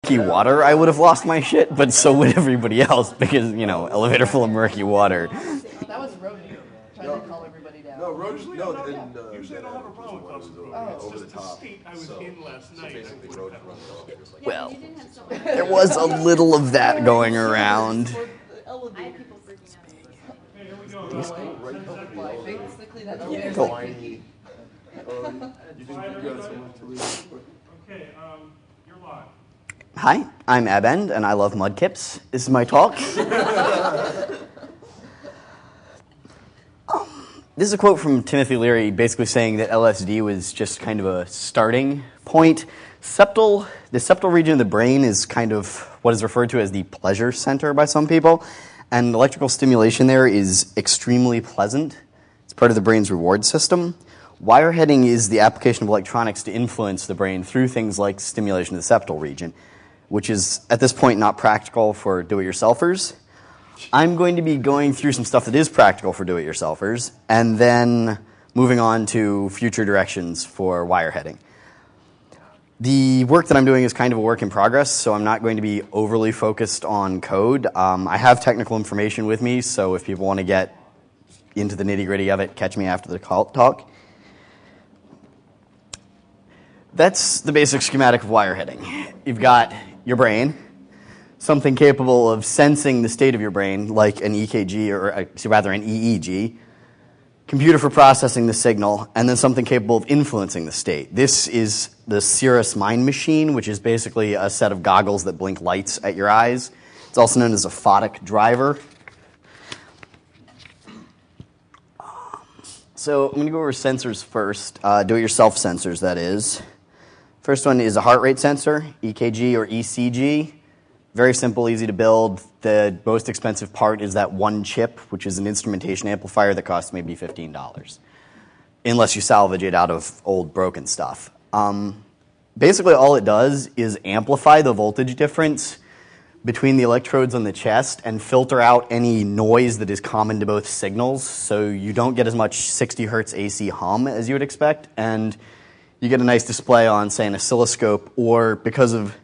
murky water, I would have lost my shit, but so would everybody else because, you know, elevator full of murky water. That was Rody trying to calm everybody down. No, Rody, no, usually I don't have a problem with claustrophobia. It's just the state I was in last night. Well, there was a little of that going around. Hey, here we go. Okay, you're live. Hi, I'm Abend, and I love mudkips. This is my talk. This is a quote from Timothy Leary, basically saying that LSD was just kind of a starting point. The septal region of the brain is kind of what is referred to as the pleasure center by some people, and electrical stimulation there is extremely pleasant. It's part of the brain's reward system. Wireheading is the application of electronics to influence the brain through things like stimulation of the septal region, which is, at this point, not practical for do-it-yourselfers. I'm going to be going through some stuff that is practical for do-it-yourselfers, and then moving on to future directions for wireheading. The work that I'm doing is kind of a work in progress, so I'm not going to be overly focused on code. I have technical information with me, so if people want to get into the nitty-gritty of it, catch me after the talk. That's the basic schematic of wireheading. You've got your brain, something capable of sensing the state of your brain, like an EKG, or rather an EEG, computer for processing the signal, and then something capable of influencing the state. This is the Cirrus Mind Machine, which is basically a set of goggles that blink lights at your eyes. It's also known as a photic driver. So I'm going to go over sensors first, do-it-yourself sensors, that is. First one is a heart rate sensor, EKG or ECG. Very simple, easy to build. The most expensive part is that one chip, which is an instrumentation amplifier that costs maybe $15, unless you salvage it out of old broken stuff. Basically, all it does is amplify the voltage difference between the electrodes on the chest and filter out any noise that is common to both signals, so you don't get as much 60 hertz AC hum as you would expect, and you get a nice display on, say, an oscilloscope, or because of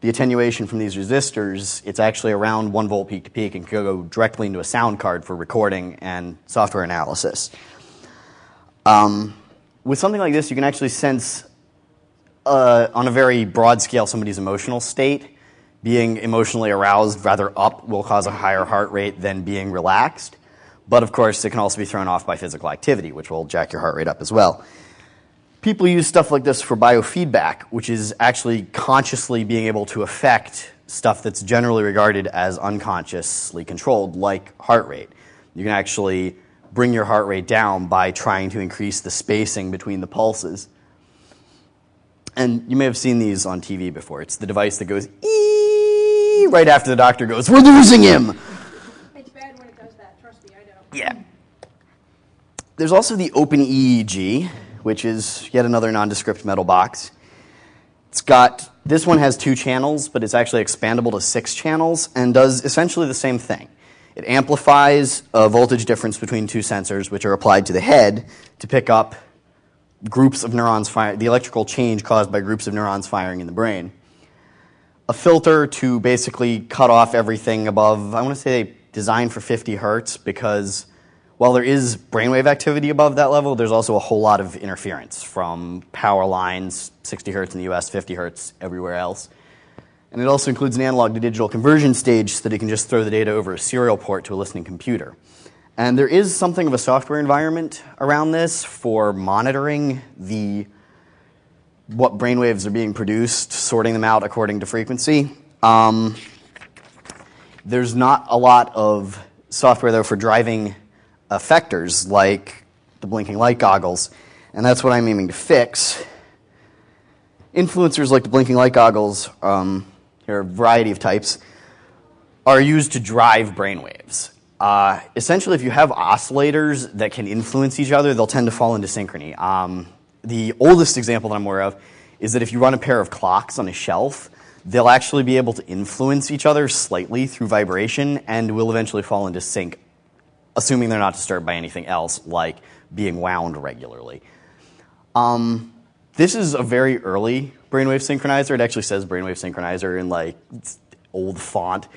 the attenuation from these resistors, it's actually around 1 volt peak to peak and can go directly into a sound card for recording and software analysis. With something like this, you can actually sense on a very broad scale somebody's emotional state. Being emotionally aroused, rather up, will cause a higher heart rate than being relaxed. But of course, it can also be thrown off by physical activity, which will jack your heart rate up as well. People use stuff like this for biofeedback, which is actually consciously being able to affect stuff that's generally regarded as unconsciously controlled, like heart rate. You can actually bring your heart rate down by trying to increase the spacing between the pulses. And you may have seen these on TV before. It's the device that goes eeeeee right after the doctor goes, "We're losing him!" It's bad when it does that. Trust me, I know. Yeah. There's also the OpenEEG, which is yet another nondescript metal box. This one has 2 channels, but it's actually expandable to 6 channels and does essentially the same thing. It amplifies a voltage difference between 2 sensors, which are applied to the head to pick up groups of neurons the electrical change caused by groups of neurons firing in the brain. A filter to basically cut off everything above, I want to say designed for 50 hertz, because while there is brainwave activity above that level, there's also a whole lot of interference from power lines, 60 hertz in the US, 50 hertz everywhere else. And it also includes an analog to digital conversion stage so that it can just throw the data over a serial port to a listening computer. And there is something of a software environment around this for monitoring what brainwaves are being produced, sorting them out according to frequency. There's not a lot of software, though, for driving effectors like the blinking light goggles, and that's what I'm aiming to fix. Influencers like the blinking light goggles, there are a variety of types, are used to drive brainwaves. Essentially, if you have oscillators that can influence each other, they'll tend to fall into synchrony. The oldest example that I'm aware of is that if you run a pair of clocks on a shelf, they'll actually be able to influence each other slightly through vibration and will eventually fall into sync, assuming they're not disturbed by anything else, like being wound regularly. This is a very early brainwave synchronizer. It actually says brainwave synchronizer in like old font.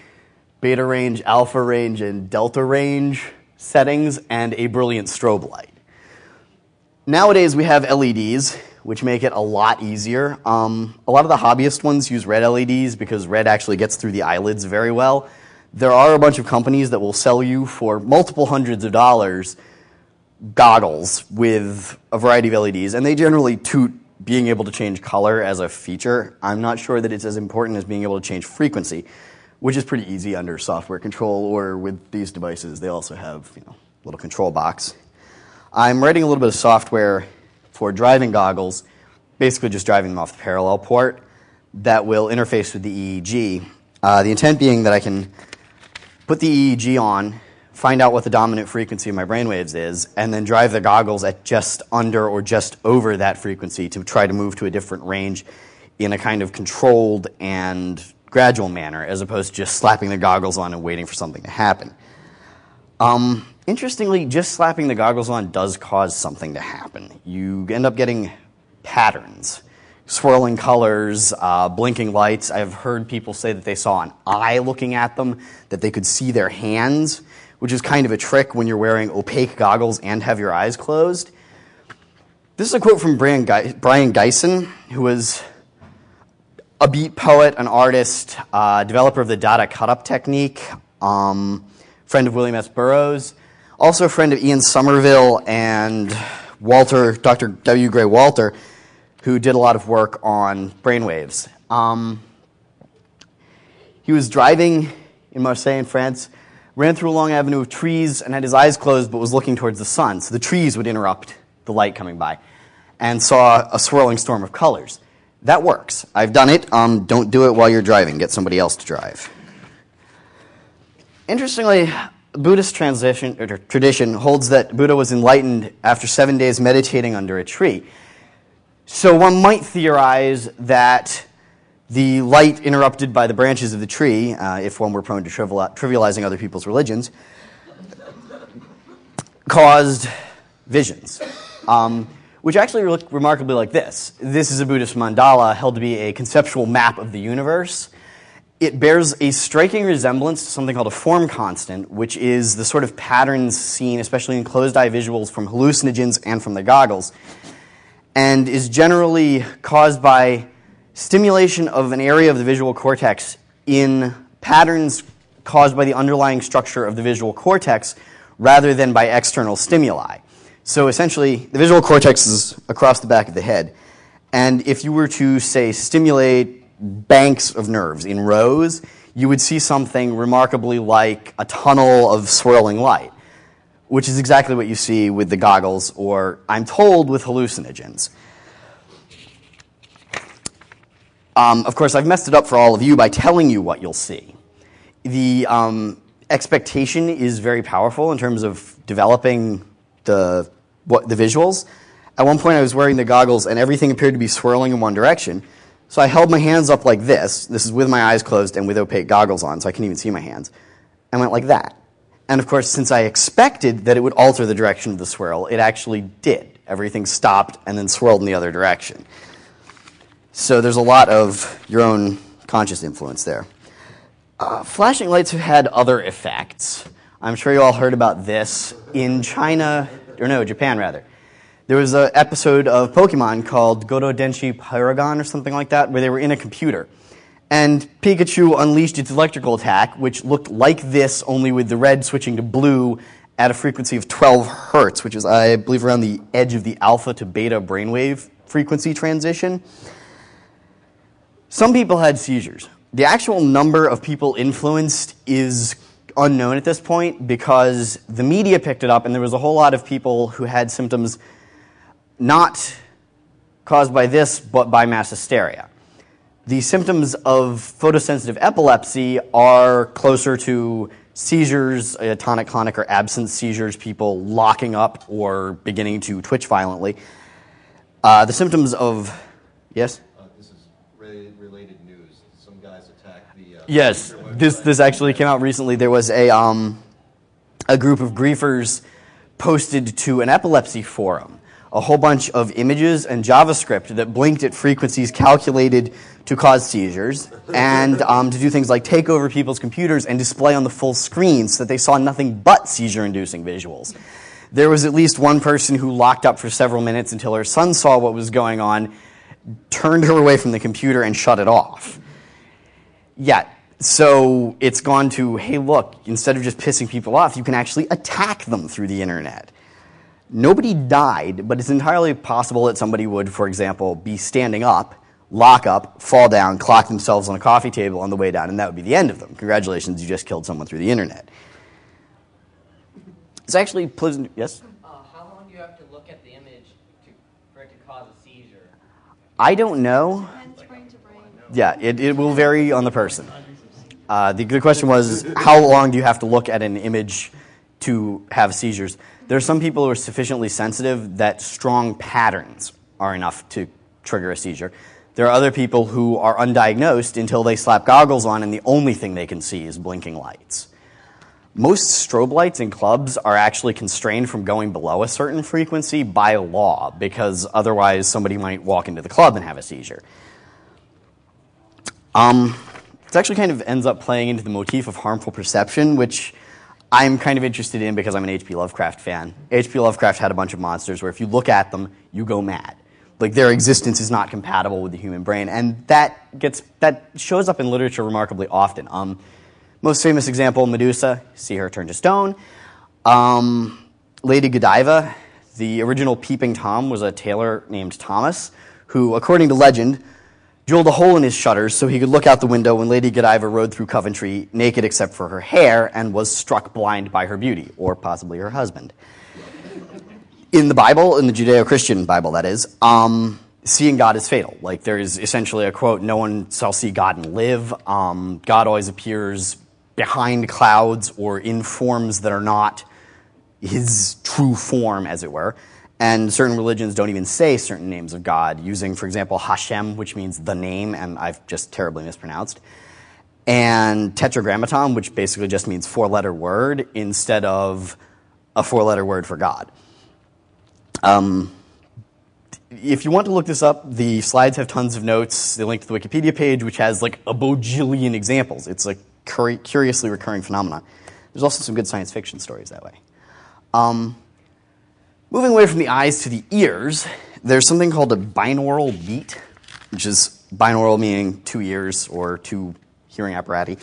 Beta range, alpha range, and delta range settings, and a brilliant strobe light. Nowadays we have LEDs, which make it a lot easier. A lot of the hobbyist ones use red LEDs because red actually gets through the eyelids very well. There are a bunch of companies that will sell you for multiple hundreds of dollars goggles with a variety of LEDs, and they generally toot being able to change color as a feature. I'm not sure that it's as important as being able to change frequency, which is pretty easy under software control, or with these devices, they also have a little control box. I'm writing a little bit of software for driving goggles, basically just driving them off the parallel port, that will interface with the EEG. The intent being that I can put the EEG on, find out what the dominant frequency of my brainwaves is, and then drive the goggles at just under or just over that frequency to try to move to a different range in a kind of controlled and gradual manner, as opposed to just slapping the goggles on and waiting for something to happen. Interestingly, just slapping the goggles on does cause something to happen. You end up getting patterns, swirling colors, blinking lights. I've heard people say that they saw an eye looking at them, that they could see their hands, which is kind of a trick when you're wearing opaque goggles and have your eyes closed. This is a quote from Brian Geisen, who was a beat poet, an artist, developer of the data cut-up technique, friend of William S. Burroughs, also a friend of Ian Somerville and Dr. W. Gray Walter, who did a lot of work on brainwaves. He was driving in Marseille in France, ran through a long avenue of trees and had his eyes closed but was looking towards the sun, so the trees would interrupt the light coming by, and saw a swirling storm of colors. That works. I've done it. Don't do it while you're driving. Get somebody else to drive. Interestingly, Buddhist tradition holds that Buddha was enlightened after 7 days meditating under a tree. So one might theorize that the light interrupted by the branches of the tree, if one were prone to trivializing other people's religions, caused visions. Which actually look remarkably like this. This is a Buddhist mandala held to be a conceptual map of the universe. It bears a striking resemblance to something called a form constant, which is the sort of patterns seen, especially in closed-eye visuals from hallucinogens and from the goggles, and is generally caused by stimulation of an area of the visual cortex in patterns caused by the underlying structure of the visual cortex rather than by external stimuli. So essentially, the visual cortex is across the back of the head. And if you were to, say, stimulate banks of nerves in rows, you would see something remarkably like a tunnel of swirling light, which is exactly what you see with the goggles, or, I'm told, with hallucinogens. Of course, I've messed it up for all of you by telling you what you'll see. The expectation is very powerful in terms of developing the visuals. At one point I was wearing the goggles and everything appeared to be swirling in one direction. So I held my hands up like this. This is with my eyes closed and with opaque goggles on, so I couldn't even see my hands. I went like that. And of course, since I expected that it would alter the direction of the swirl, it actually did. Everything stopped and then swirled in the other direction. So there's a lot of your own conscious influence there. Flashing lights have had other effects. I'm sure you all heard about this. In Japan rather. There was an episode of Pokemon called Godo Denshi Pyragon or something like that, where they were in a computer. And Pikachu unleashed its electrical attack, which looked like this, only with the red switching to blue at a frequency of 12 hertz, which is, I believe, around the edge of the alpha to beta brainwave frequency transition. Some people had seizures. The actual number of people influenced is unknown at this point because the media picked it up and there was a whole lot of people who had symptoms not caused by this but by mass hysteria. The symptoms of photosensitive epilepsy are closer to seizures, tonic-clonic or absent seizures, people locking up or beginning to twitch violently. The symptoms of, yes? This is related news. Some guys attacked the... Yes, this actually came out recently. There was a group of griefers posted to an epilepsy forum a whole bunch of images and JavaScript that blinked at frequencies calculated to cause seizures and to do things like take over people's computers and display on the full screen so that they saw nothing but seizure-inducing visuals. There was at least one person who locked up for several minutes until her son saw what was going on, turned her away from the computer, and shut it off. Yeah, so it's gone to, hey, look, instead of just pissing people off, you can actually attack them through the internet. Nobody died, but it's entirely possible that somebody would, for example, be standing up, lock up, fall down, clock themselves on a coffee table on the way down, and that would be the end of them. Congratulations, you just killed someone through the internet. It's actually pleasant. Yes? How long do you have to look at the image for it to cause a seizure? I don't know. Depends brain to brain. Yeah, it will vary on the person. The question was, how long do you have to look at an image to have seizures? There are some people who are sufficiently sensitive that strong patterns are enough to trigger a seizure. There are other people who are undiagnosed until they slap goggles on and the only thing they can see is blinking lights. Most strobe lights in clubs are actually constrained from going below a certain frequency by law because otherwise somebody might walk into the club and have a seizure. It actually kind of ends up playing into the motif of harmful perception, which I'm kind of interested in because I'm an H.P. Lovecraft fan. H.P. Lovecraft had a bunch of monsters where if you look at them, you go mad. Like their existence is not compatible with the human brain, and that shows up in literature remarkably often. Most famous example, Medusa, see her turn to stone. Lady Godiva, the original Peeping Tom was a tailor named Thomas, who, according to legend, drilled a hole in his shutters so he could look out the window when Lady Godiva rode through Coventry, naked except for her hair, and was struck blind by her beauty, or possibly her husband. In the Bible, in the Judeo-Christian Bible, that is, seeing God is fatal. Like, there is essentially a quote, no one shall see God and live. God always appears behind clouds or in forms that are not his true form, as it were. And certain religions don't even say certain names of God, using, for example, Hashem, which means the name, and I've just terribly mispronounced, and Tetragrammaton, which basically just means four-letter word, instead of a four-letter word for God. If you want to look this up, the slides have tons of notes. They link to the Wikipedia page, which has like a bojillion examples. It's a curiously recurring phenomenon. There's also some good science fiction stories that way. Moving away from the eyes to the ears, there's something called a binaural beat, which is binaural meaning two ears or two hearing apparati.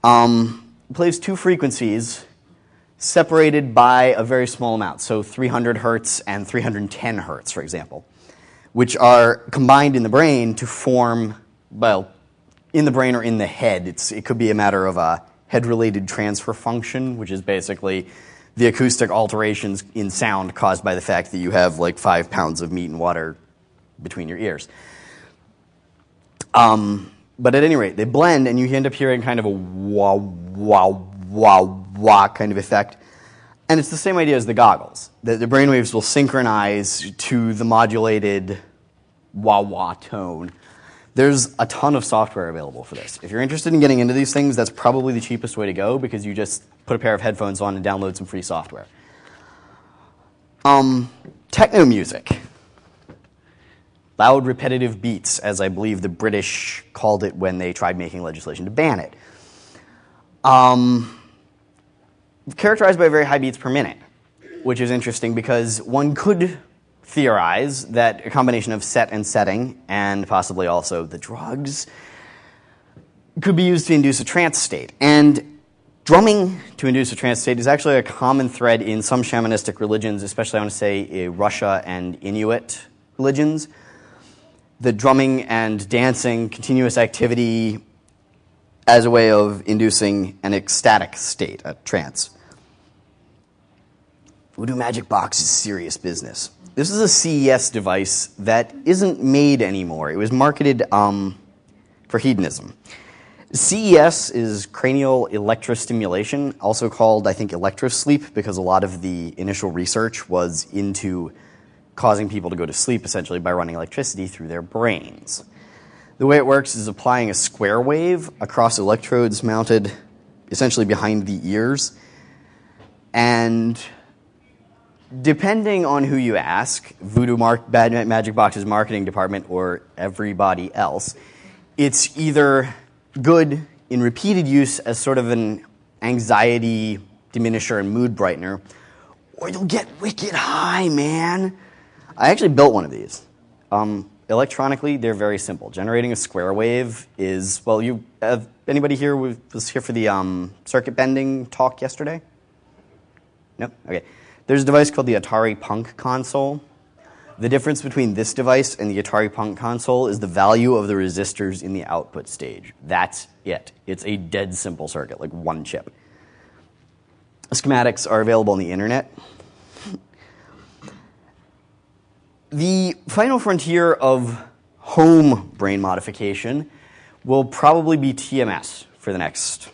It plays two frequencies separated by a very small amount, so 300 hertz and 310 hertz, for example, which are combined in the brain to form, well, in the brain or in the head. It could be a matter of a head-related transfer function, which is basically the acoustic alterations in sound caused by the fact that you have like 5 pounds of meat and water between your ears. But at any rate, they blend and you end up hearing kind of a wah, wah, wah, wah kind of effect. And it's the same idea as the goggles. The brainwaves will synchronize to the modulated wah, wah tone. There's a ton of software available for this. If you're interested in getting into these things, that's probably the cheapest way to go because you just put a pair of headphones on and download some free software. Techno music. Loud, repetitive beats, as I believe the British called it when they tried making legislation to ban it. Characterized by very high beats per minute, which is interesting because one could theorize that a combination of set and setting, and possibly also the drugs, could be used to induce a trance state. And drumming to induce a trance state is actually a common thread in some shamanistic religions, especially I want to say Russia and Inuit religions. The drumming and dancing, continuous activity as a way of inducing an ecstatic state, a trance. Voodoo Magic Box is serious business. This is a CES device that isn't made anymore. It was marketed for hedonism. CES is cranial electrostimulation, also called, I think, electrosleep, because a lot of the initial research was into causing people to go to sleep, essentially, by running electricity through their brains. The way it works is applying a square wave across electrodes mounted essentially behind the ears, and Depending on who you ask, Bad Magic Box's marketing department or everybody else, it's either good in repeated use as sort of an anxiety diminisher and mood brightener, or you'll get wicked high, man. I actually built one of these. Electronically, they're very simple. Generating a square wave is, well, anybody here was here for the circuit bending talk yesterday? No? Okay. There's a device called the Atari Punk console. The difference between this device and the Atari Punk console is the value of the resistors in the output stage. That's it. It's a dead simple circuit, like one chip. Schematics are available on the internet. The final frontier of home brain modification will probably be TMS for the next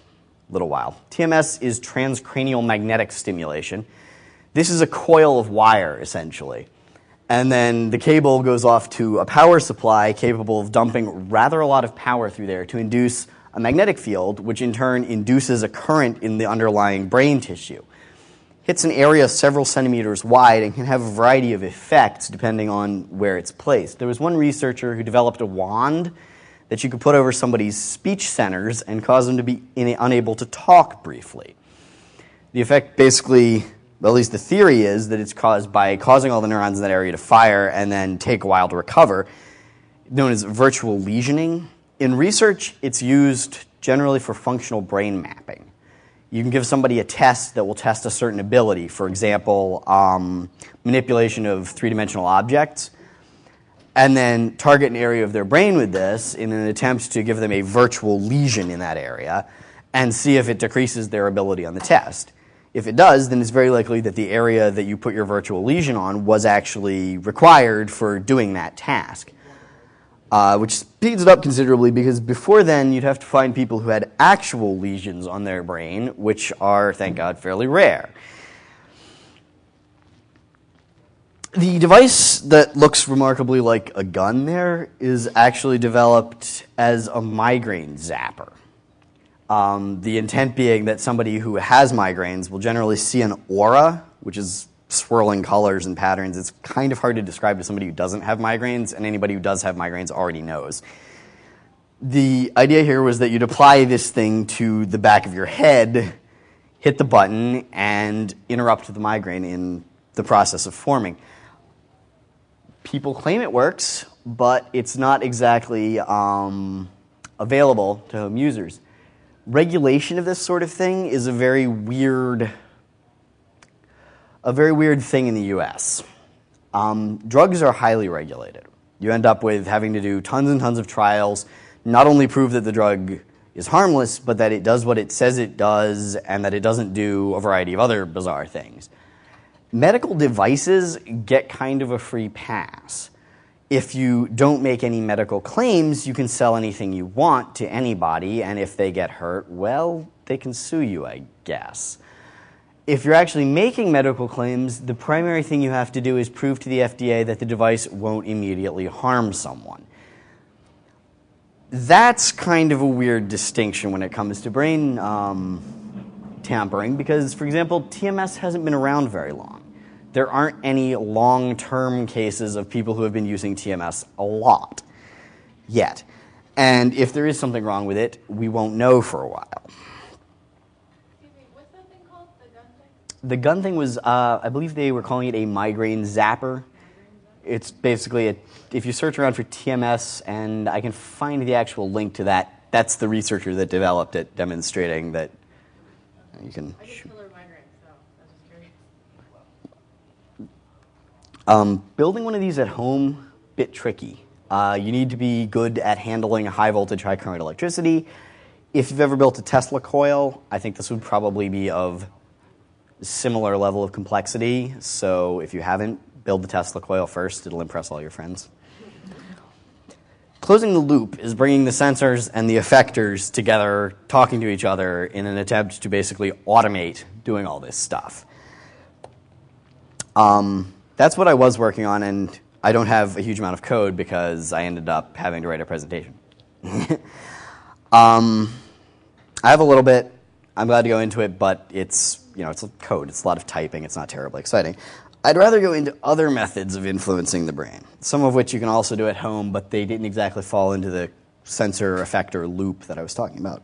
little while. TMS is transcranial magnetic stimulation. This is a coil of wire, essentially. And then the cable goes off to a power supply capable of dumping rather a lot of power through there to induce a magnetic field, which in turn induces a current in the underlying brain tissue. Hits an area several centimeters wide and can have a variety of effects depending on where it's placed. There was one researcher who developed a wand that you could put over somebody's speech centers and cause them to be unable to talk briefly. The effect basically, well, at least the theory is that it's caused by causing all the neurons in that area to fire and then take a while to recover, known as virtual lesioning. In research, it's used generally for functional brain mapping. You can give somebody a test that will test a certain ability, for example, manipulation of three-dimensional objects, and then target an area of their brain with this in an attempt to give them a virtual lesion in that area and see if it decreases their ability on the test. If it does, then it's very likely that the area that you put your virtual lesion on was actually required for doing that task, which speeds it up considerably because before then you'd have to find people who had actual lesions on their brain, which are, thank God, fairly rare. The device that looks remarkably like a gun there is actually developed as a migraine zapper. The intent being that somebody who has migraines will generally see an aura, which is swirling colors and patterns. It's kind of hard to describe to somebody who doesn't have migraines, and anybody who does have migraines already knows. The idea here was that you'd apply this thing to the back of your head, hit the button, and interrupt the migraine in the process of forming. People claim it works, but it's not exactly available to home users. Regulation of this sort of thing is a very weird thing in the US. Drugs are highly regulated. You end up with having to do tons and tons of trials, not only prove that the drug is harmless, but that it does what it says it does and that it doesn't do a variety of other bizarre things. Medical devices get kind of a free pass. If you don't make any medical claims, you can sell anything you want to anybody, and if they get hurt, well, they can sue you, I guess. If you're actually making medical claims, the primary thing you have to do is prove to the FDA that the device won't immediately harm someone. That's kind of a weird distinction when it comes to brain tampering because, for example, TMS hasn't been around very long. There aren't any long-term cases of people who have been using TMS a lot yet. And if there is something wrong with it, we won't know for a while. Excuse me, what's that thing called? The gun thing? The gun thing was, I believe they were calling it a migraine zapper. It's basically, if you search around for TMS, and I can find the actual link to that, that's the researcher that developed it, demonstrating that you can... I get killer migraines, so I was just curious. Building one of these at home, bit tricky. You need to be good at handling high voltage, high current electricity. If you've ever built a Tesla coil, I think this would probably be of similar level of complexity. So if you haven't, build the Tesla coil first. It'll impress all your friends. Closing the loop is bringing the sensors and the effectors together, talking to each other in an attempt to basically automate doing all this stuff. That's what I was working on, and I don't have a huge amount of code because I ended up having to write a presentation. I have a little bit. I'm glad to go into it, but it's, it's code. It's a lot of typing. It's not terribly exciting. I'd rather go into other methods of influencing the brain, some of which you can also do at home, but they didn't exactly fall into the sensor effector loop that I was talking about.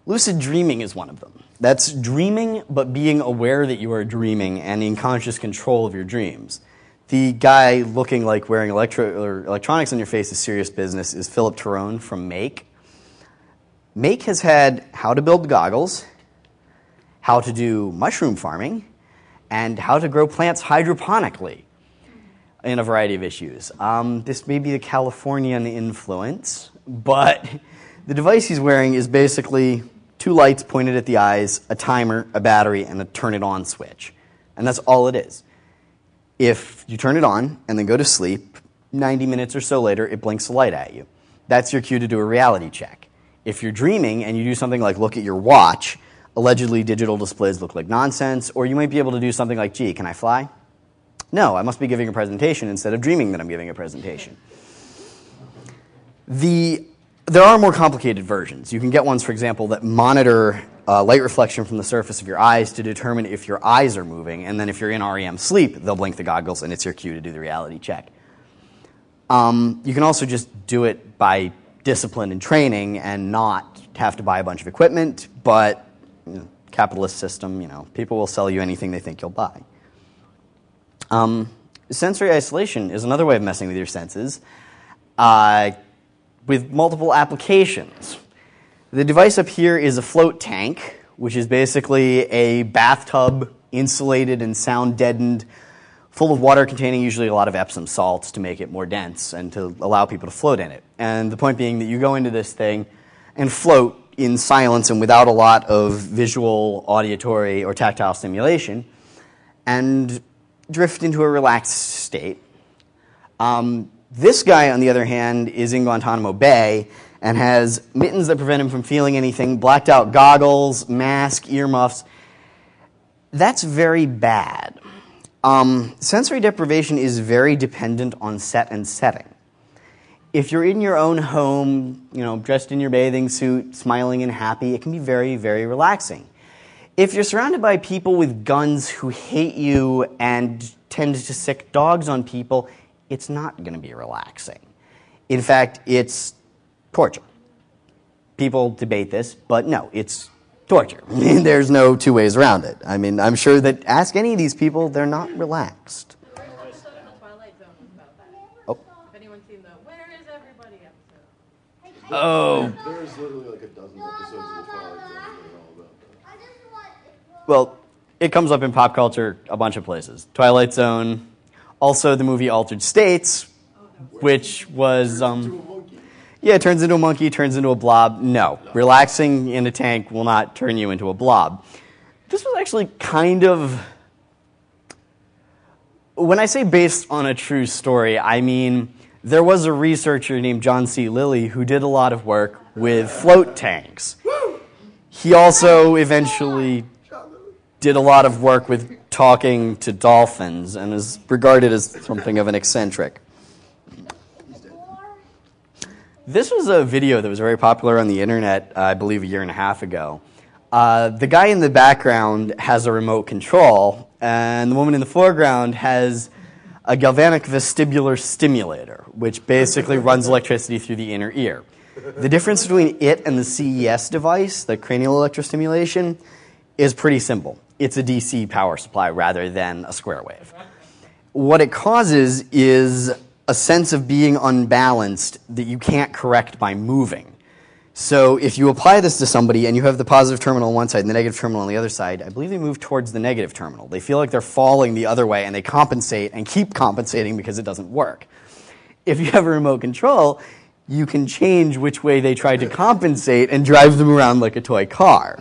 Lucid dreaming is one of them. That's dreaming, but being aware that you are dreaming and in conscious control of your dreams. The guy looking like wearing electronics on your face is serious business is Philip Tyrone from Make. Make has had how to build goggles, how to do mushroom farming, and how to grow plants hydroponically in a variety of issues. This may be the Californian influence, but the device he's wearing is basically 2 lights pointed at the eyes, a timer, a battery, and a turn-it-on switch. And that's all it is. If you turn it on and then go to sleep, 90 minutes or so later, it blinks a light at you. That's your cue to do a reality check. If you're dreaming and you do something like look at your watch, allegedly digital displays look like nonsense, or you might be able to do something like, gee, can I fly? No, I must be giving a presentation instead of dreaming that I'm giving a presentation. There are more complicated versions. You can get ones, for example, that monitor light reflection from the surface of your eyes to determine if your eyes are moving, and then if you're in REM sleep, they'll blink the goggles, and it's your cue to do the reality check. You can also just do it by discipline and training and not have to buy a bunch of equipment, but capitalist system, people will sell you anything they think you'll buy. Sensory isolation is another way of messing with your senses with multiple applications. The device up here is a float tank, which is basically a bathtub, insulated and sound deadened, full of water containing usually a lot of Epsom salts to make it more dense and to allow people to float in it. And the point being that you go into this thing and float in silence and without a lot of visual, auditory, or tactile stimulation, and drift into a relaxed state. This guy, on the other hand, is in Guantanamo Bay and has mittens that prevent him from feeling anything, blacked out goggles, mask, earmuffs. That's very bad. Sensory deprivation is very dependent on set and setting. If you're in your own home, dressed in your bathing suit, smiling and happy, it can be very, very relaxing. If you're surrounded by people with guns who hate you and tend to sick dogs on people, it's not going to be relaxing. In fact, it's torture. People debate this, but no, it's torture. There's no two ways around it. I mean, I'm sure that ask any of these people, they're not relaxed. The first episode of The Twilight Zone was about that. Oh. If anyone's seen the Where is Everybody episode. Oh. There's literally like a dozen episodes of The Twilight Zone that are all about that. Well, it comes up in pop culture a bunch of places. Twilight Zone, also the movie Altered States, which was, it turns into a monkey, turns into a blob. No, relaxing in a tank will not turn you into a blob. This was actually kind of, when I say based on a true story, I mean there was a researcher named John C. Lilly who did a lot of work with float tanks. He also eventually did a lot of work with talking to dolphins and is regarded as something of an eccentric. This was a video that was very popular on the internet, I believe, a year and a half ago. The guy in the background has a remote control, and the woman in the foreground has a galvanic vestibular stimulator, which basically runs electricity through the inner ear. The difference between it and the CES device, the cranial electrostimulation, is pretty simple. It's a DC power supply rather than a square wave. What it causes is a sense of being unbalanced that you can't correct by moving. So if you apply this to somebody and you have the positive terminal on one side and the negative terminal on the other side, I believe they move towards the negative terminal. They feel like they're falling the other way and they compensate and keep compensating because it doesn't work. If you have a remote control, you can change which way they try to compensate and drive them around like a toy car.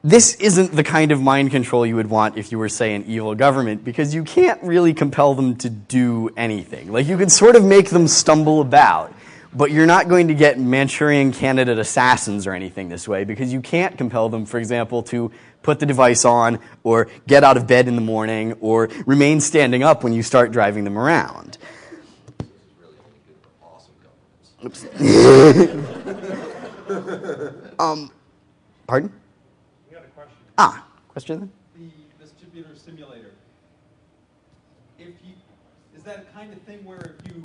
This isn't the kind of mind control you would want if you were, say, an evil government, because you can't really compel them to do anything. Like, you can sort of make them stumble about, but you're not going to get Manchurian candidate assassins or anything this way, because you can't compel them, for example, to put the device on, or get out of bed in the morning, or remain standing up when you start driving them around. This is really only good for awesome governments. Pardon? You got a question? Question then? that kind of thing where if you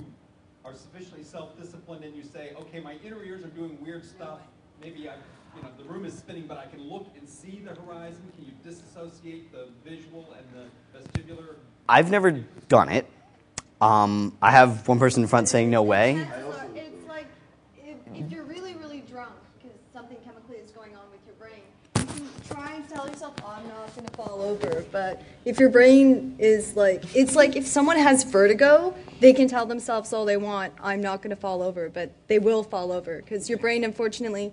are sufficiently self-disciplined and you say, okay, my inner ears are doing weird stuff, maybe the room is spinning, but I can look and see the horizon. Can you disassociate the visual and the vestibular? I've never done it. I have one person in front saying no way. It's like if you're really, really drunk because something chemically is going on with your brain, you can try and tell yourself, oh, I'm not going to fall over. But if your brain is it's like if someone has vertigo, they can tell themselves all they want, I'm not going to fall over, but they will fall over because your brain, unfortunately,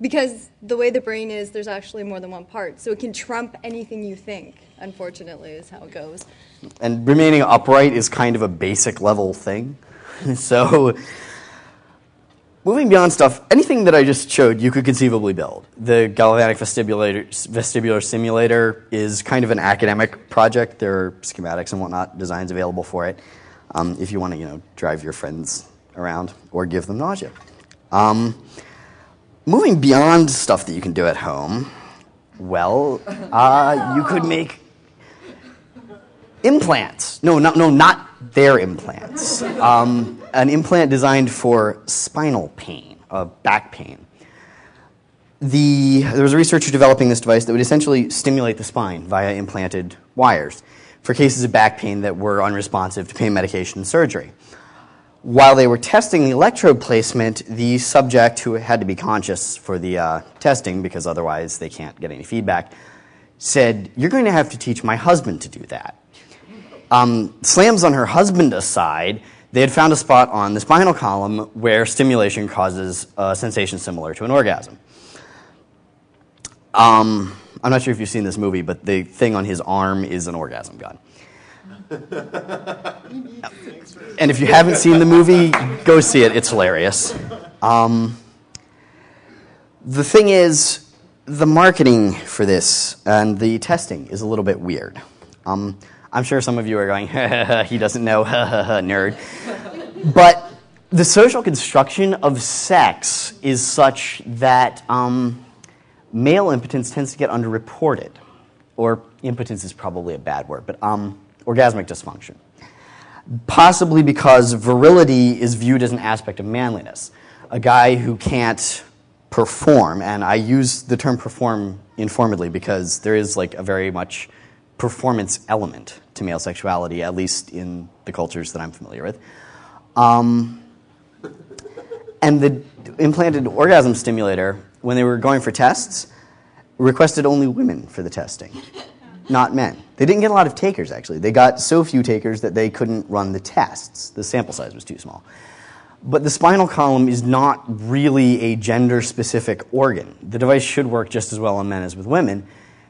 because the way the brain is, there's actually more than one part. So it can trump anything you think, unfortunately, is how it goes. And remaining upright is kind of a basic level thing. So moving beyond stuff, anything that I just showed, you could conceivably build. The galvanic vestibular simulator is kind of an academic project. There are schematics and whatnot, designs available for it, if you want to, drive your friends around or give them nausea. Moving beyond stuff that you can do at home, well, you could make implants. No, not their implants. An implant designed for spinal pain, back pain. There was a researcher developing this device that would essentially stimulate the spine via implanted wires for cases of back pain that were unresponsive to pain medication and surgery. While they were testing the electrode placement, the subject, who had to be conscious for the testing because otherwise they can't get any feedback, said, "You're going to have to teach my husband to do that." Slams on her husband aside, they had found a spot on the spinal column where stimulation causes a sensation similar to an orgasm. I'm not sure if you've seen this movie, but the thing on his arm is an orgasm gun. And if you haven't seen the movie, go see it. It's hilarious. The thing is, the marketing for this and the testing is a little bit weird. I'm sure some of you are going, he doesn't know, nerd. But the social construction of sex is such that male impotence tends to get underreported. Or impotence is probably a bad word, but orgasmic dysfunction. Possibly because virility is viewed as an aspect of manliness. A guy who can't perform, and I use the term perform informedly because there is a very much performance element to male sexuality, at least in the cultures that I'm familiar with. And the implanted orgasm stimulator, when they were going for tests, requested only women for the testing, not men. They didn't get a lot of takers, actually. They got so few takers that they couldn't run the tests. The sample size was too small. But the spinal column is not really a gender-specific organ. The device should work just as well on men as with women.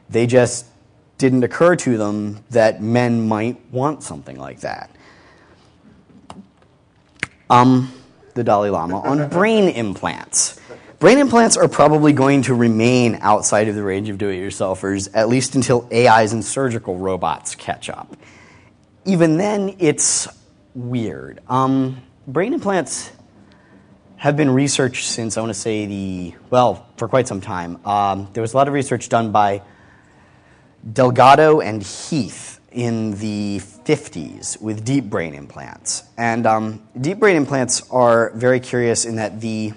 They just didn't occur to them that men might want something like that. The Dalai Lama on brain implants. Brain implants are probably going to remain outside of the range of do-it-yourselfers, at least until AIs and surgical robots catch up. Even then, it's weird. Brain implants have been researched since, I want to say, for quite some time. There was a lot of research done by Delgado and Heath in the 50s with deep brain implants. And deep brain implants are very curious in that the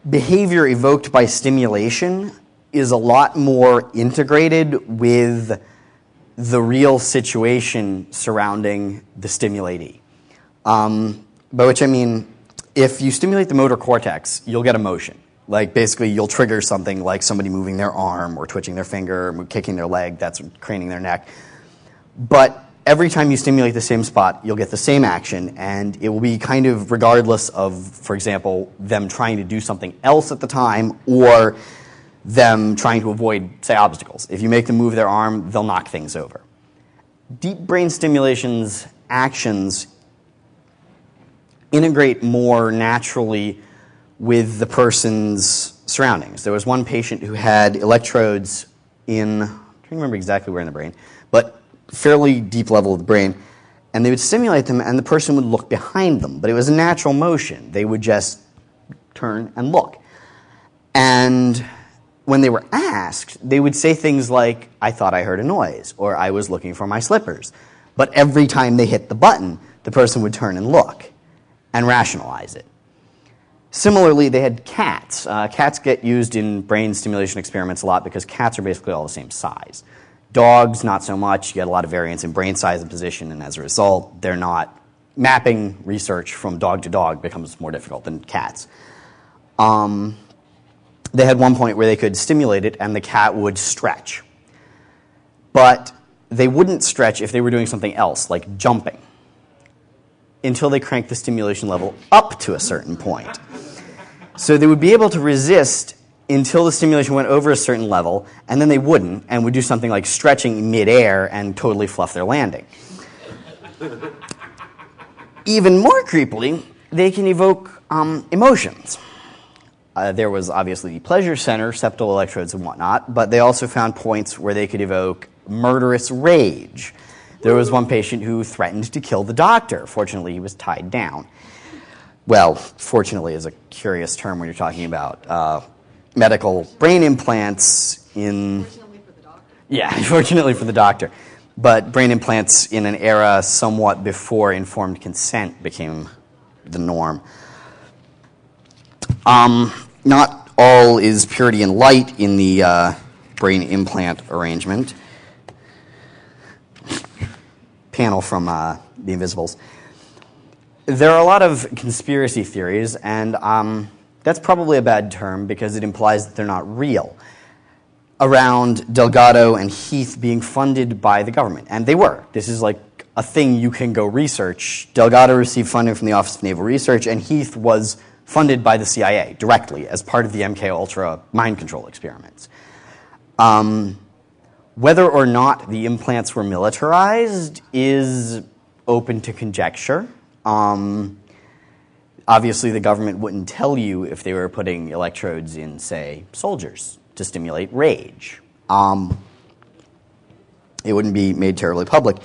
behavior evoked by stimulation is a lot more integrated with the real situation surrounding the stimulatee. By which I mean, if you stimulate the motor cortex, you'll get emotion. Basically, you'll trigger something like somebody moving their arm or twitching their finger or kicking their leg, that's craning their neck. But every time you stimulate the same spot, you'll get the same action, and it will be kind of regardless of, for example, them trying to do something else at the time or them trying to avoid, say, obstacles. If you make them move their arm, they'll knock things over. Deep brain stimulation's actions integrate more naturally with the person's surroundings. There was one patient who had electrodes in, I can't remember exactly where in the brain, but fairly deep level of the brain, and they would stimulate them and the person would look behind them, but it was a natural motion. They would just turn and look. And when they were asked, they would say things like, "I thought I heard a noise," or "I was looking for my slippers." But every time they hit the button, the person would turn and look and rationalize it. Similarly, they had cats. Cats get used in brain stimulation experiments a lot because cats are basically all the same size. Dogs, not so much. You get a lot of variance in brain size and position, and as a result, they're not. Mapping research from dog to dog becomes more difficult than cats. They had one point where they could stimulate it, and the cat would stretch. But they wouldn't stretch if they were doing something else, like jumping, until they cranked the stimulation level up to a certain point. So they would be able to resist until the stimulation went over a certain level, and then they wouldn't, and would do something like stretching midair and totally fluff their landing. Even more creepily, they can evoke emotions. There was obviously the pleasure center, septal electrodes and whatnot, but they also found points where they could evoke murderous rage. There was one patient who threatened to kill the doctor. Fortunately, he was tied down. Well, fortunately is a curious term when you're talking about medical brain implants in... Fortunately for the doctor. Yeah, fortunately for the doctor. But brain implants in an era somewhat before informed consent became the norm. Not all is purity and light in the brain implant arrangement. Panel from The Invisibles. There are a lot of conspiracy theories, and that's probably a bad term because it implies that they're not real, around Delgado and Heath being funded by the government. And they were. This is like a thing you can go research. Delgado received funding from the Office of Naval Research, and Heath was funded by the CIA directly as part of the MKUltra mind control experiments. Whether or not the implants were militarized is open to conjecture. Obviously, the government wouldn't tell you if they were putting electrodes in, say, soldiers to stimulate rage. It wouldn't be made terribly public.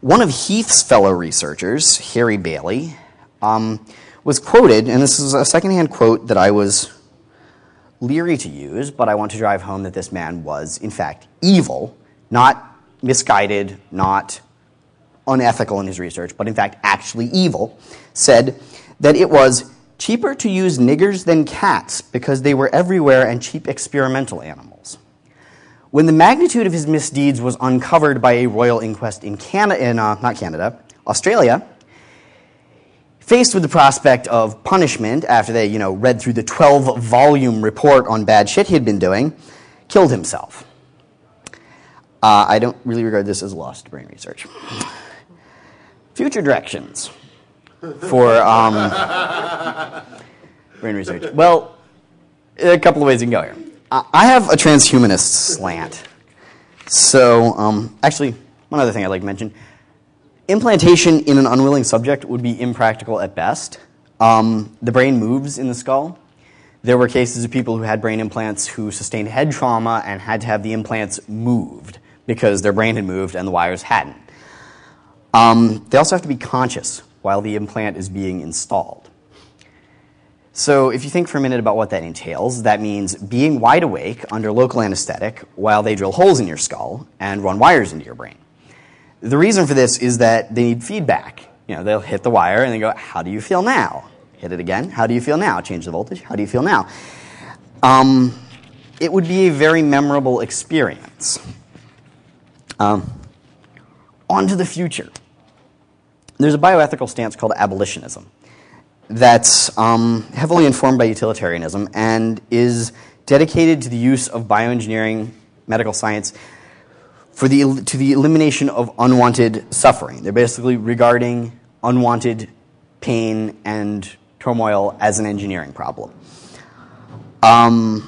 One of Heath's fellow researchers, Harry Bailey, was quoted, and this is a secondhand quote that I was leery to use, but I want to drive home that this man was, in fact, evil, not misguided, not unethical in his research, but in fact actually evil, said that it was cheaper to use niggers than cats because they were everywhere and cheap experimental animals. When the magnitude of his misdeeds was uncovered by a royal inquest in Australia, faced with the prospect of punishment after they, read through the 12-volume report on bad shit he'd been doing, killed himself. I don't really regard this as lost brain research. Future directions for brain research. Well, a couple of ways you can go here. I have a transhumanist slant. So, actually, one other thing I'd like to mention. Implantation in an unwilling subject would be impractical at best. The brain moves in the skull. There were cases of people who had brain implants who sustained head trauma and had to have the implants moved because their brain had moved and the wires hadn't. They also have to be conscious while the implant is being installed. So if you think for a minute about what that entails, that means being wide awake under local anesthetic while they drill holes in your skull and run wires into your brain. The reason for this is that they need feedback. They'll hit the wire and they go, how do you feel now? Hit it again, how do you feel now? Change the voltage, how do you feel now? It would be a very memorable experience. On to the future. There's a bioethical stance called abolitionism that's heavily informed by utilitarianism and is dedicated to the use of bioengineering, medical science, to the elimination of unwanted suffering. They're basically regarding unwanted pain and turmoil as an engineering problem. Among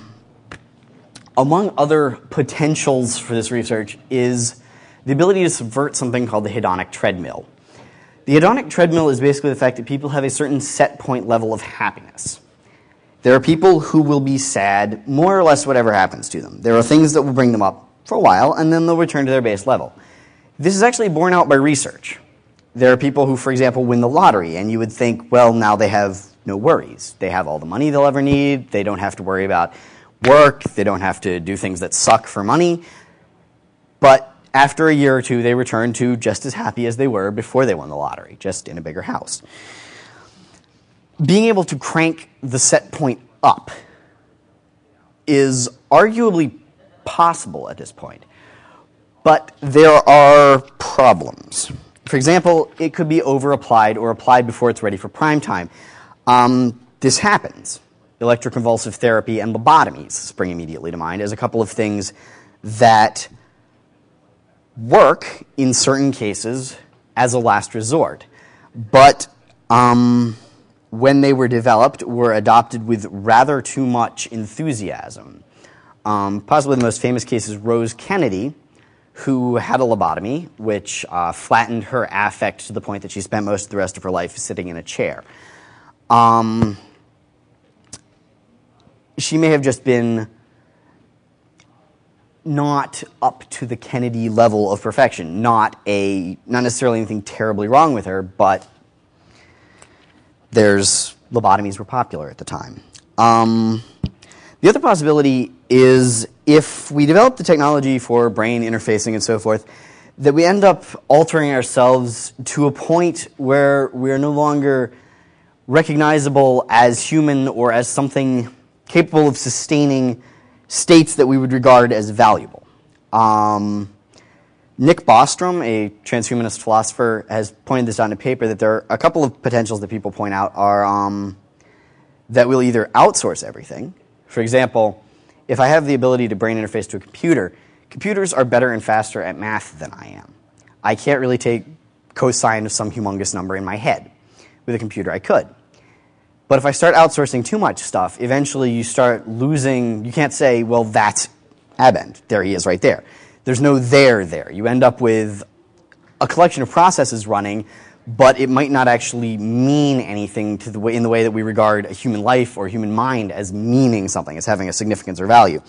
other potentials for this research is the ability to subvert something called the hedonic treadmill. The hedonic treadmill is basically the fact that people have a certain set point level of happiness. There are people who will be sad more or less whatever happens to them. There are things that will bring them up for a while, and then they'll return to their base level. This is actually borne out by research. There are people who, for example, win the lottery, and you would think, well, now they have no worries. They have all the money they'll ever need. They don't have to worry about work. They don't have to do things that suck for money. But after a year or two, they return to just as happy as they were before they won the lottery, just in a bigger house. Being able to crank the set point up is arguably possible at this point, but there are problems. For example, it could be over-applied or applied before it's ready for prime time. This happens. Electroconvulsive therapy and lobotomies spring immediately to mind as a couple of things that work in certain cases as a last resort, but when they were developed, were adopted with rather too much enthusiasm. Possibly the most famous case is Rose Kennedy, who had a lobotomy, which flattened her affect to the point that she spent most of the rest of her life sitting in a chair. She may have just been not up to the Kennedy level of perfection, not necessarily anything terribly wrong with her, but lobotomies were popular at the time. The other possibility is if we develop the technology for brain interfacing and so forth, that we end up altering ourselves to a point where we are no longer recognizable as human or as something capable of sustaining states that we would regard as valuable. Nick Bostrom, a transhumanist philosopher, has pointed this out in a paper that there are a couple of potentials that people point out are that we'll either outsource everything. For example, if I have the ability to brain interface to a computer, computers are better and faster at math than I am. I can't really take cosine of some humongous number in my head. With a computer, I could. But if I start outsourcing too much stuff, eventually you start losing, you can't say, well, that's Abend. There he is right there. There's no there. You end up with a collection of processes running, but it might not actually mean anything to in the way that we regard a human life or human mind as meaning something, as having a significance or value.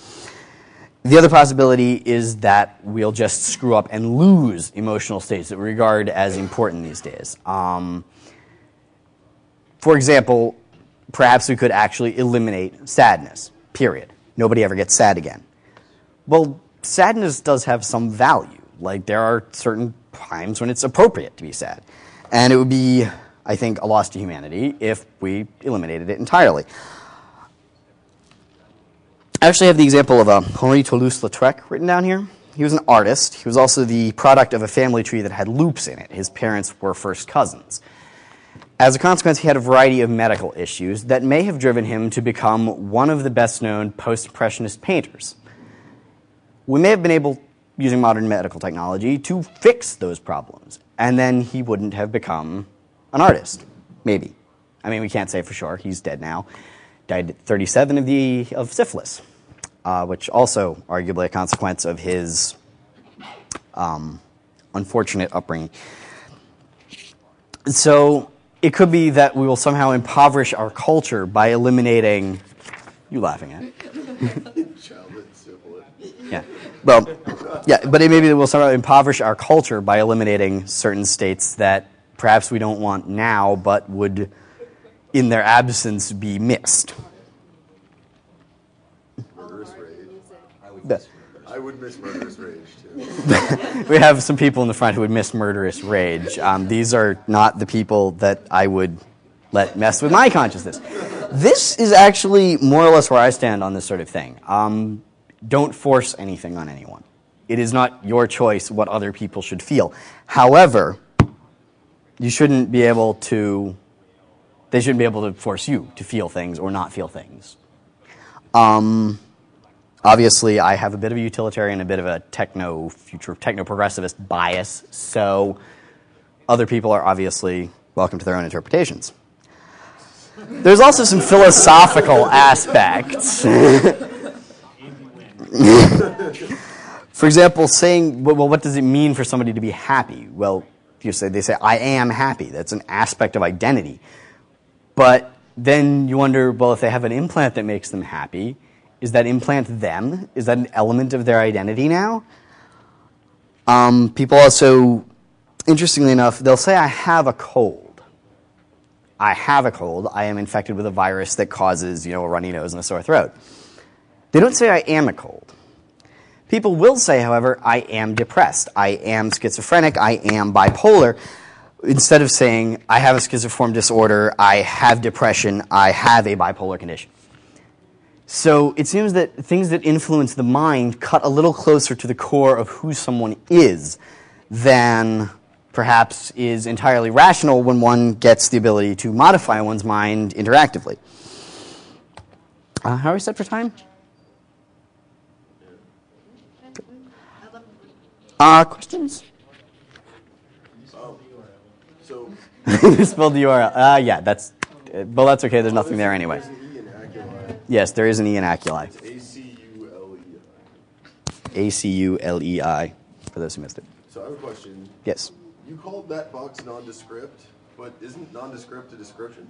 The other possibility is that we'll just screw up and lose emotional states that we regard as important these days. For example, perhaps we could actually eliminate sadness, period. Nobody ever gets sad again. Well, sadness does have some value. Like, there are certain times when it's appropriate to be sad. And it would be, I think, a loss to humanity if we eliminated it entirely. I actually have the example of Henri Toulouse-Lautrec written down here. He was an artist. He was also the product of a family tree that had loops in it. His parents were first cousins. As a consequence, he had a variety of medical issues that may have driven him to become one of the best-known post-impressionist painters. We may have been able, using modern medical technology, to fix those problems, and then he wouldn't have become an artist. Maybe. I mean, we can't say for sure. He's dead now. Died at 37 of syphilis, which also arguably a consequence of his unfortunate upbringing. So it could be that we will somehow impoverish our culture by eliminating... You laughing at? Childhood syphilis. Yeah. Well, yeah, but it may be that we'll somehow impoverish our culture by eliminating certain states that perhaps we don't want now, but would, in their absence, be missed. Murderous rage. Yeah. I would miss murderous rage, too. We have some people in the front who would miss murderous rage. These are not the people that I would let mess with my consciousness. This is actually more or less where I stand on this sort of thing. Don't force anything on anyone. It is not your choice what other people should feel. However, you shouldn't be able to... They shouldn't be able to force you to feel things or not feel things. Obviously, I have a bit of a utilitarian, a bit of a techno-progressivist bias, so other people are obviously welcome to their own interpretations. There's also some philosophical aspects. For example, saying, well, what does it mean for somebody to be happy? Well, they say, I am happy. That's an aspect of identity. But then you wonder, well, if they have an implant that makes them happy, is that implant them? Is that an element of their identity now? People also, interestingly enough, they'll say, I have a cold. I have a cold. I am infected with a virus that causes, a runny nose and a sore throat. They don't say I am a cold. People will say, however, I am depressed, I am schizophrenic, I am bipolar, instead of saying, I have a schizoform disorder, I have depression, I have a bipolar condition. So it seems that things that influence the mind cut a little closer to the core of who someone is than perhaps is entirely rational when one gets the ability to modify one's mind interactively. How are we set for time? Questions? So, You spelled the URL. Yeah, that's okay. There's nothing there anyway. there's an E in aculi. Yes, there is an E in aculi. It's A-C-U-L-E-I. ACULEI, for those who missed it. So I have a question. Yes. You called that box nondescript, but isn't nondescript a description?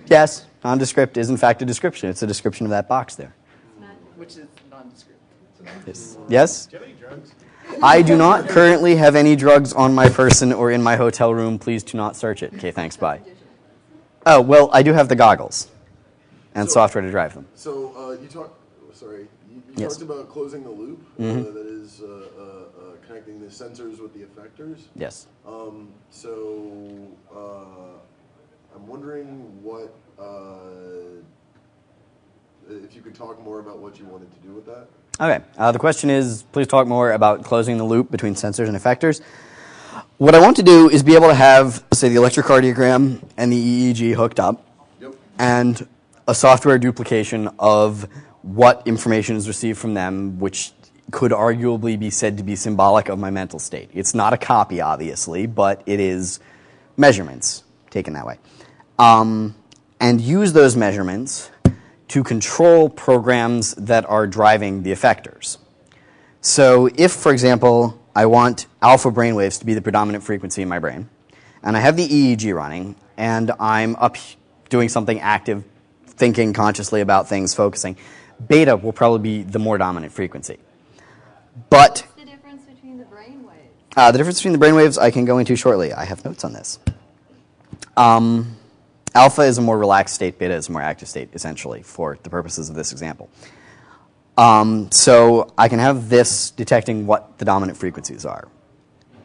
Yes, nondescript is in fact a description. It's a description of that box there. Which is nondescript. Yes? Do you have any drugs? I do not currently have any drugs on my person or in my hotel room. Please do not search it. Okay, thanks, bye. Oh, well, I do have the goggles and software to drive them. So you talked Yes. talked about closing the loop, that is connecting the sensors with the effectors. Yes. So I'm wondering what, if you could talk more about what you wanted to do with that. Okay. The question is, please talk more about closing the loop between sensors and effectors. What I want to do is be able to have, say, the electrocardiogram and the EEG hooked up, and a software duplication of what information is received from them, which could arguably be said to be symbolic of my mental state. It's not a copy, obviously, but it is measurements taken that way. And use those measurements to control programs that are driving the effectors. So if, for example, I want alpha brainwaves to be the predominant frequency in my brain, and I have the EEG running, and I'm up doing something active, thinking consciously about things, focusing, beta will probably be the more dominant frequency. But What's the difference between the brain waves? the difference between the brainwaves I can go into shortly. I have notes on this. Alpha is a more relaxed state, beta is a more active state, essentially, for the purposes of this example. So I can have this detecting what the dominant frequencies are.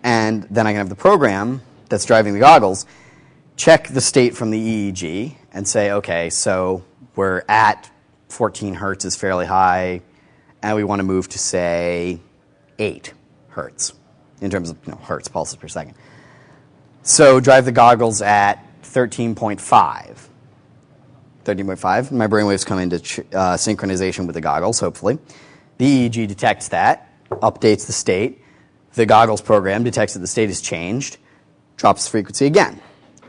And then I can have the program that's driving the goggles check the state from the EEG and say, okay, so we're at 14 hertz is fairly high, and we want to move to, say, 8 hertz in terms of hertz, pulses per second. So drive the goggles at 13.5. 13.5, my brainwaves come into synchronization with the goggles, hopefully. The EEG detects that, updates the state. The goggles program detects that the state has changed, drops the frequency again.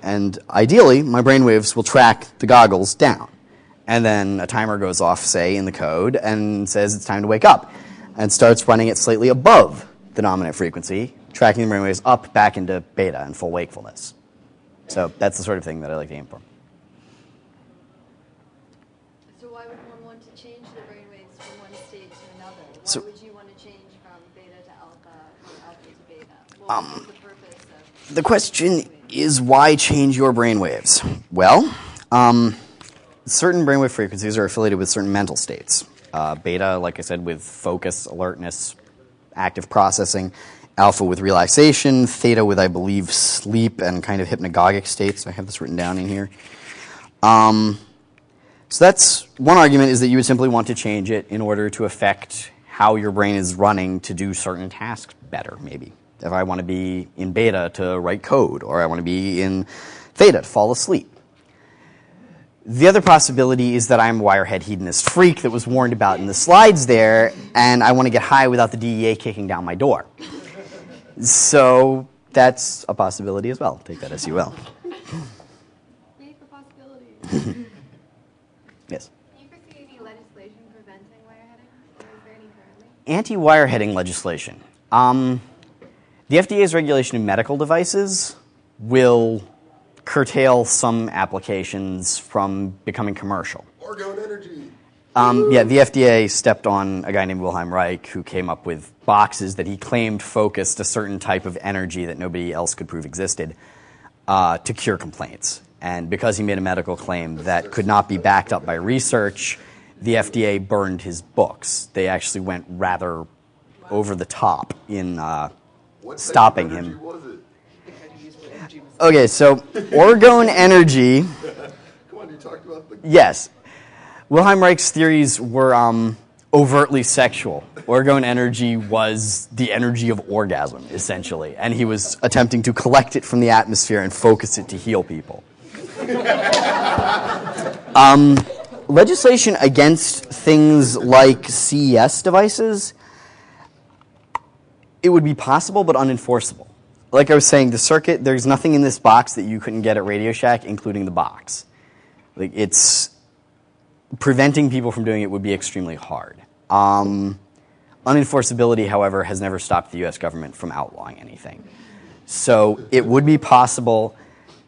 And ideally, my brainwaves will track the goggles down. And then a timer goes off, say, in the code and says it's time to wake up and starts running it slightly above the dominant frequency, tracking the brainwaves up back into beta and full wakefulness. So that's the sort of thing that I like to aim for. So why would one want to change the brainwaves from one state to another? Why So- would you want to change from beta to alpha or alpha to beta? What is the purpose of The question is, why change your brainwaves? Well, certain brainwave frequencies are affiliated with certain mental states. Beta, like I said, with focus, alertness, active processing. Alpha with relaxation. Theta with, I believe, sleep and kind of hypnagogic states. I have this written down in here. So that's one argument, is that you would simply want to change it in order to affect how your brain is running to do certain tasks better, maybe. If I want to be in beta to write code, or I want to be in theta to fall asleep. The other possibility is that I'm a wirehead hedonist freak that was warned about in the slides there, and I want to get high without the DEA kicking down my door. So that's a possibility as well. Take that as you will. Yay for possibilities? Yes. Do you foresee any legislation preventing wireheading? Or is there any currently? Anti-wireheading legislation. The FDA's regulation of medical devices will curtail some applications from becoming commercial. Argon energy. Yeah, the FDA stepped on a guy named Wilhelm Reich who came up with boxes that he claimed focused a certain type of energy that nobody else could prove existed to cure complaints. And because he made a medical claim that could not be backed up by research, the FDA burned his books. They actually went rather over the top in stopping him. Was it? Okay, so orgone energy. Come on, you talked about the... Yes. Wilhelm Reich's theories were overtly sexual. Orgone energy was the energy of orgasm, essentially, and he was attempting to collect it from the atmosphere and focus it to heal people. Legislation against things like CES devices, it would be possible but unenforceable. Like I was saying, the circuit, there's nothing in this box that you couldn't get at Radio Shack, including the box. Like, it's preventing people from doing it would be extremely hard. Unenforceability, however, has never stopped the U.S. government from outlawing anything. So it would be possible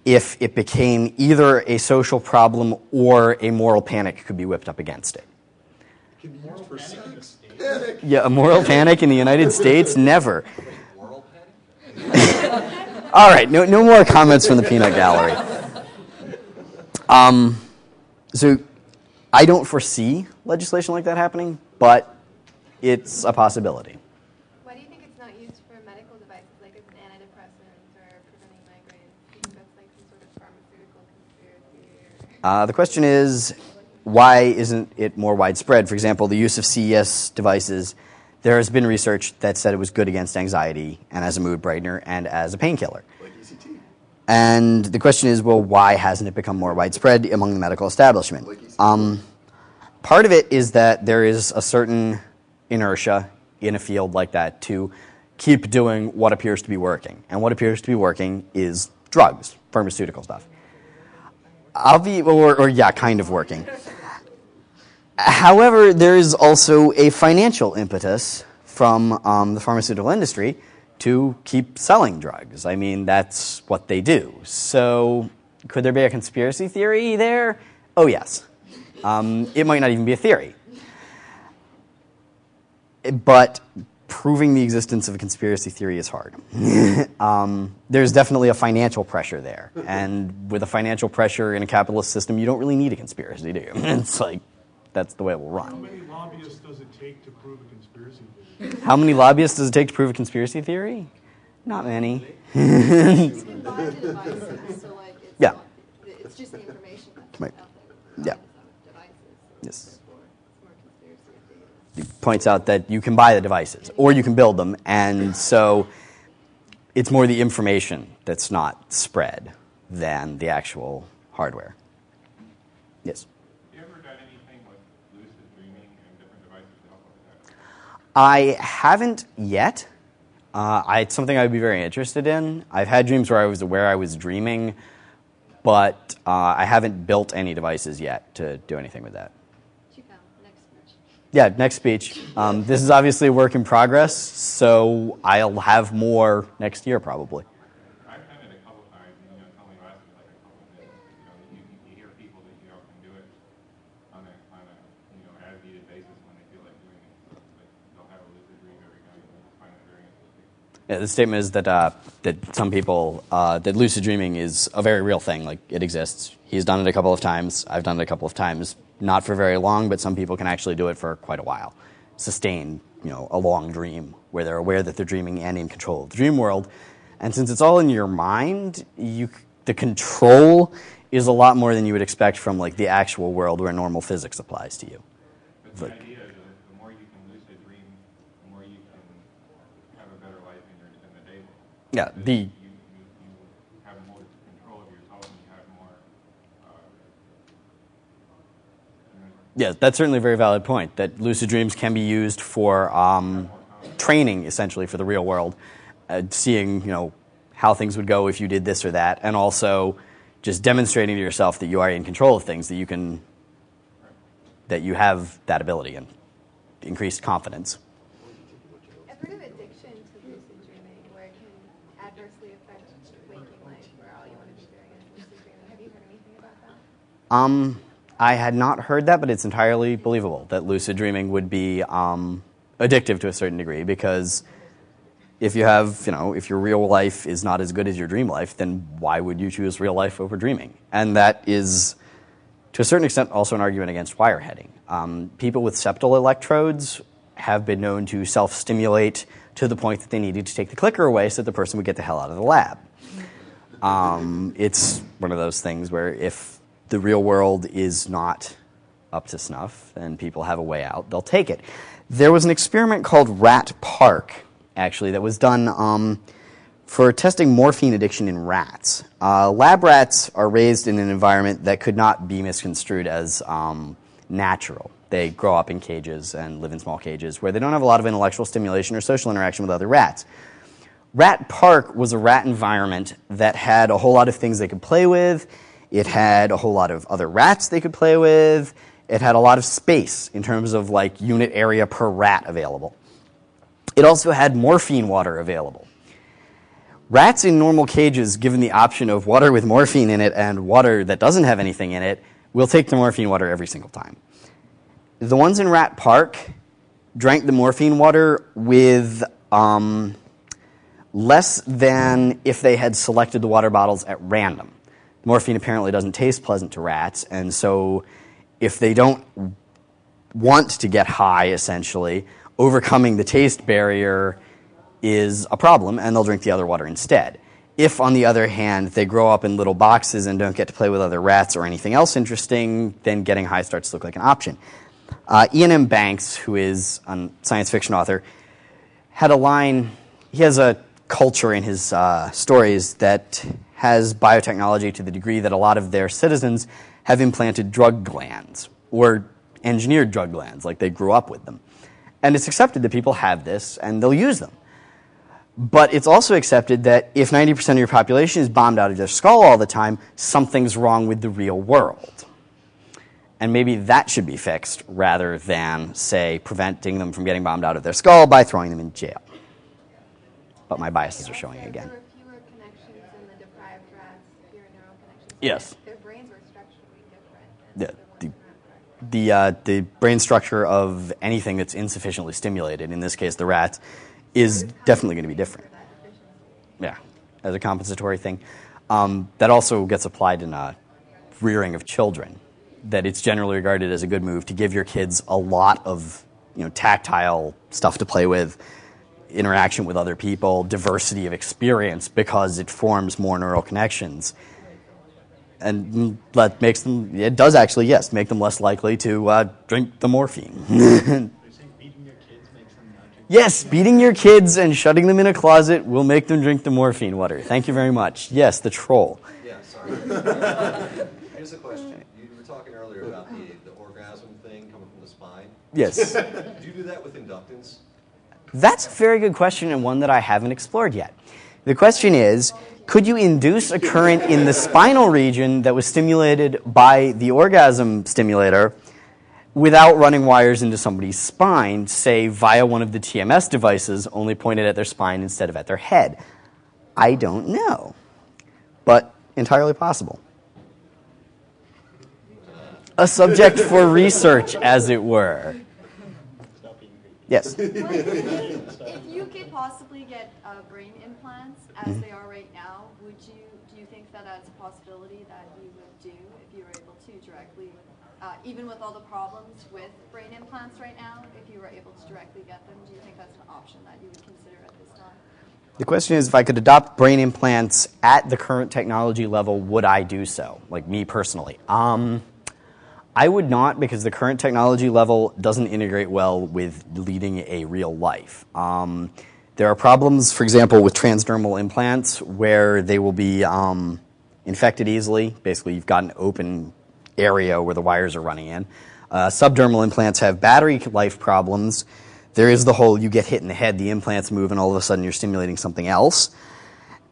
if it became either a social problem or a moral panic could be whipped up against it. Can be used for sex. Yeah, a moral panic in the United States? Never. All right, no more comments from the peanut gallery. So I don't foresee legislation like that happening, but it's a possibility. Why do you think it's not used for medical devices, like as an antidepressant or preventing migraines? Do you think that's like some sort of pharmaceutical conspiracy? The question is, why isn't it more widespread? For example, the use of CES devices, there has been research that said it was good against anxiety and as a mood brightener and as a painkiller. Like ECT. And the question is, well, why hasn't it become more widespread among the medical establishment? Like ECT. Part of it is that there is a certain inertia in a field like that to keep doing what appears to be working. And what appears to be working is drugs, pharmaceutical stuff. Kind of working. However, there is also a financial impetus from the pharmaceutical industry to keep selling drugs. I mean, that's what they do. So could there be a conspiracy theory there? Oh, yes. It might not even be a theory. But proving the existence of a conspiracy theory is hard. There's definitely a financial pressure there. And with a financial pressure in a capitalist system, you don't really need a conspiracy, do you? It's like, that's the way it will run. How many lobbyists does it take to prove a conspiracy theory? How many lobbyists does it take to prove a conspiracy theory? Not many. It's combined to devices, so like it's Yeah. not, it's just the information that's Right. out there. Yeah. Devices. Yes. It's more conspiracy theories. He points out that you can buy the devices, or you can build them, and so it's more the information that's not spread than the actual hardware. Yes? Have you ever done anything with lucid dreaming and different devices to help with that? I haven't yet. It's something I'd be very interested in. I've had dreams where I was aware I was dreaming, but I haven't built any devices yet to do anything with that. What you found? Next speech. Yeah, next speech. This is obviously a work in progress, so I'll have more next year probably. I've done it a couple times, and it's only lasted like a couple of minutes. You hear people that can do it on a as needed basis when they feel like doing it. So, they'll have a lucid dream every night, and they'll find it very interesting. Yeah, the statement is that some people that lucid dreaming is a very real thing. Like, it exists. He's done it a couple of times. I've done it a couple of times. Not for very long, but some people can actually do it for quite a while. Sustain, a long dream where they're aware that they're dreaming and in control of the dream world. And since it's all in your mind, the control is a lot more than you would expect from like the actual world where normal physics applies to you. But the idea is that the more you can lucid dream, the more you can have a better life in the day. Yeah, You have more control of yourself, and you have more. Yeah, that's certainly a very valid point, that lucid dreams can be used for training, essentially, for the real world, seeing, how things would go if you did this or that, and also just demonstrating to yourself that you are in control of things, that you have that ability and increased confidence. I've heard of addiction to lucid dreaming, where it can adversely affect waking life, where all you want to be doing is lucid dreaming. Have you heard anything about that? I had not heard that, but it's entirely believable that lucid dreaming would be addictive to a certain degree, because if you have, if your real life is not as good as your dream life, then why would you choose real life over dreaming? And that is, to a certain extent, also an argument against wireheading. People with septal electrodes have been known to self-stimulate to the point that they needed to take the clicker away so that the person would get the hell out of the lab. It's one of those things where if the real world is not up to snuff and people have a way out, they'll take it. There was an experiment called Rat Park, actually, that was done for testing morphine addiction in rats. Lab rats are raised in an environment that could not be misconstrued as natural. They grow up in cages and live in small cages where they don't have a lot of intellectual stimulation or social interaction with other rats. Rat Park was a rat environment that had a whole lot of things they could play with. It had a whole lot of other rats they could play with. It had a lot of space in terms of like unit area per rat available. It also had morphine water available. Rats in normal cages, given the option of water with morphine in it and water that doesn't have anything in it, will take the morphine water every single time. The ones in Rat Park drank the morphine water with less than if they had selected the water bottles at random. Morphine apparently doesn't taste pleasant to rats, and so if they don't want to get high, essentially, overcoming the taste barrier is a problem, and they'll drink the other water instead. If, on the other hand, they grow up in little boxes and don't get to play with other rats or anything else interesting, then getting high starts to look like an option. Ian M. Banks, who is a science fiction author, had a line. He has a culture in his stories that has biotechnology to the degree that a lot of their citizens have implanted drug glands or engineered drug glands, like they grew up with them. And it's accepted that people have this and they'll use them. But it's also accepted that if 90% of your population is bombed out of their skull all the time, something's wrong with the real world. And maybe that should be fixed rather than, say, preventing them from getting bombed out of their skull by throwing them in jail. But my biases are showing again. There were fewer connections in the deprived rats, fewer neural connections. Yes. Their brains were structurally different. The brain structure of anything that's insufficiently stimulated, in this case the rats, is definitely going to be different. Yeah, as a compensatory thing. That also gets applied in rearing of children, that it's generally regarded as a good move to give your kids a lot of tactile stuff to play with, interaction with other people, diversity of experience, because it forms more neural connections. And that makes them, it does actually, yes, make them less likely to drink the morphine. Yes, beating your kids and shutting them in a closet will make them drink the morphine water. Thank you very much. Yes, the troll. Yeah, sorry. Here's a question. You were talking earlier about the orgasm thing coming from the spine. Yes. Do you do that with inductance? That's a very good question, and one that I haven't explored yet. The question is, could you induce a current in the spinal region that was stimulated by the orgasm stimulator without running wires into somebody's spine, say via one of the TMS devices, only pointed at their spine instead of at their head? I don't know, but entirely possible. A subject for research, as it were. Yes? If you could possibly get brain implants as they are right now, do you think that that's a possibility that you would do if you were able to directly, even with all the problems with brain implants right now, if you were able to directly get them, do you think that's an option that you would consider at this time? The question is, if I could adopt brain implants at the current technology level, would I do so? Like me personally. I would not, because the current technology level doesn't integrate well with leading a real life. There are problems, for example, with transdermal implants where they will be infected easily. Basically, you've got an open area where the wires are running in. Subdermal implants have battery life problems. There is the whole you get hit in the head, the implants move, and all of a sudden you're stimulating something else.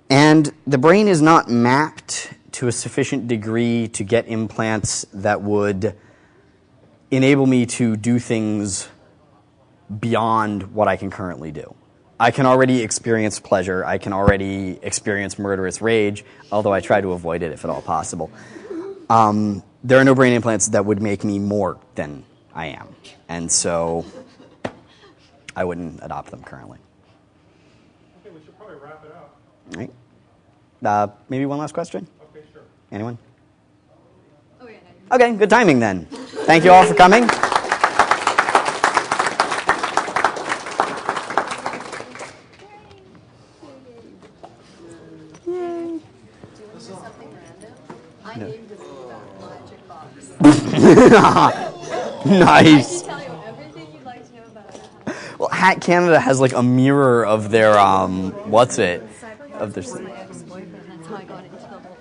And the brain is not mapped to a sufficient degree to get implants that would enable me to do things beyond what I can currently do. I can already experience pleasure. I can already experience murderous rage, although I try to avoid it if at all possible. There are no brain implants that would make me more than I am. And so I wouldn't adopt them currently. Okay, we should probably wrap it up. All right. Maybe one last question? Okay, sure. Anyone? Oh, yeah, no. Okay, good timing then. Thank you all for coming. Nice. Tell you everything you'd like to know about it. Well, Hack Canada has like a mirror of their what's it? Of their. My ex-boyfriend. That's how I got into the whole thing.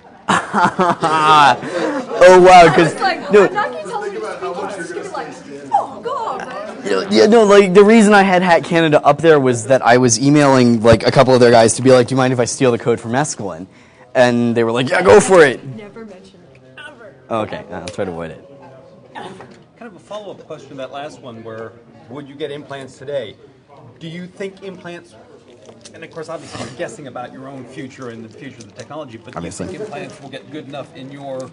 Oh wow, because no. I'm not going to tell you to speak. It's just going to be like, oh god. Yeah, no, like the reason I had Hack Canada up there was that I was emailing like a couple of their guys to be like, do you mind if I steal the code from Mescaline? And they were like, yeah, go for it. Never mention it. Ever. Okay, I'll try to avoid it. Kind of a follow-up question to that last one where would you get implants today? Do you think implants, and of course obviously you're guessing about your own future and the future of the technology, but do you think implants will get good enough in your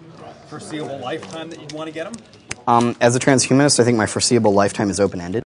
foreseeable lifetime that you'd want to get them? As a transhumanist, I think my foreseeable lifetime is open-ended.